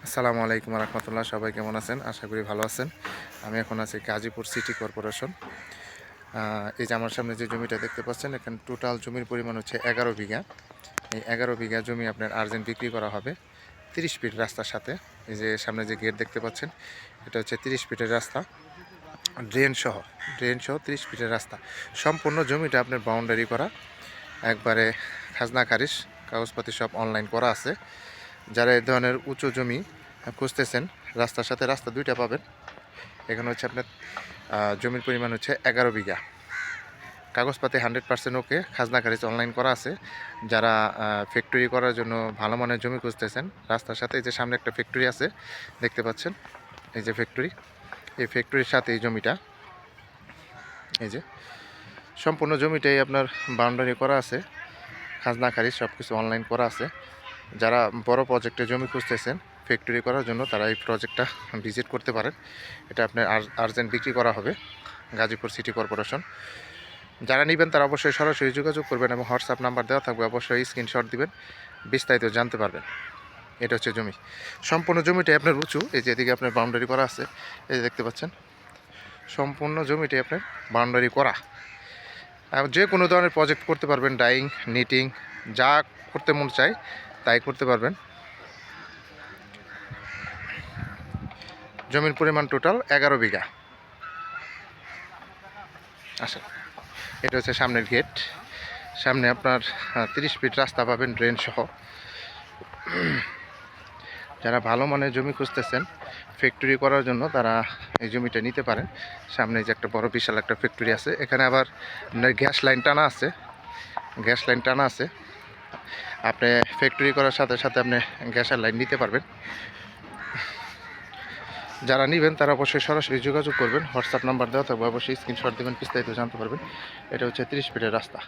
আসসালামু আলাইকুম রহমতুল্লাহ। সবাই কেমন আছেন? আশা করি ভালো আছেন। আমি এখন আছি গাজীপুর সিটি কর্পোরেশন। এই যে আমার সামনে যে জমিটা দেখতে পাচ্ছেন, এখানে টোটাল জমির পরিমাণ হচ্ছে 11 বিঘা। এই 11 বিঘা জমি আপনার আর্জেন্ট বিক্রি করা হবে 30 ফিট রাস্তার সাথে। এই যে সামনে যে গেট দেখতে পাচ্ছেন, এটা হচ্ছে 30 ফিটের রাস্তা, ড্রেন সহ 30 ফিটের রাস্তা। সম্পূর্ণ জমিটা আপনার বাউন্ডারি করা, একবারে খাজনা খারিজ, কাগজপাতি সব অনলাইন করা আছে। যারা এই ধরনের উঁচু জমি খুঁজতেছেন, রাস্তার সাথে রাস্তা দুইটা পাবেন। এখানে হচ্ছে আপনার জমির পরিমাণ হচ্ছে 11 বিঘা। কাগজপাতি 100% ওকে, খাজনা খারিজ অনলাইন করা আছে। যারা ফ্যাক্টরি করার জন্য ভালো মানের জমি খুঁজতেছেন, রাস্তার সাথে এই যে সামনে একটা ফ্যাক্টরি আছে দেখতে পাচ্ছেন, এই যে ফ্যাক্টরি, এই ফ্যাক্টরির সাথে এই জমিটা, এই যে সম্পূর্ণ জমিটাই আপনার বাউন্ডারি করা আছে, খাজনা খারিজ সব কিছু অনলাইন করা আছে। যারা বড় প্রজেক্টে জমি খুঁজতেছেন ফ্যাক্টরি করার জন্য, তারা এই প্রজেক্টটা ভিজিট করতে পারেন। এটা আপনার আর্জেন্ট বিক্রি করা হবে গাজীপুর সিটি কর্পোরেশন। যারা নেবেন তারা অবশ্যই সরাসরি যোগাযোগ করবেন এবং হোয়াটসঅ্যাপ নাম্বার দেওয়া থাকবে, অবশ্যই স্ক্রিনশট দিবেন, বিস্তারিত জানতে পারবেন। এটা হচ্ছে জমি, সম্পূর্ণ জমিটাই আপনার উঁচু। এই যে এদিকে আপনার বাউন্ডারি করা আছে, এই যে দেখতে পাচ্ছেন, সম্পূর্ণ জমিটাই আপনার বাউন্ডারি করা। যে কোনো ধরনের প্রজেক্ট করতে পারবেন, ডাইং, নিটিং, যা করতে মন চায় তাই করতে পারবেন। জমির পরিমাণ টোটাল 11 বিঘা। আচ্ছা, এটা হচ্ছে সামনের গেট। সামনে আপনার 30 ফিট রাস্তা পাবেন ড্রেন সহ। যারা ভালো মানের জমি খুঁজতেছেন ফ্যাক্টরি করার জন্য, তারা এই জমিটা নিতে পারেন। সামনে যে একটা বড় বিশাল একটা ফ্যাক্টরি আছে, এখানে আবার গ্যাস লাইন টানা আছে, আপনি ফ্যাক্টরি করার সাথে সাথে আপনি গ্যাসের লাইন নিতে পারবেন। যারা নেবেন তারা অবশ্যই সরাসরি যোগাযোগ করবেন, হোয়াটসঅ্যাপ নাম্বার দেওয়া থাকবে, অবশ্যই স্ক্রিনশট দেবেন, বিস্তারিত জানতে পারবেন। এটা হচ্ছে 30 ফিটের রাস্তা।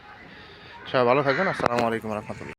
সবাই ভালো থাকবেন। আসসালামু আলাইকুম রহমতুল্লাহ।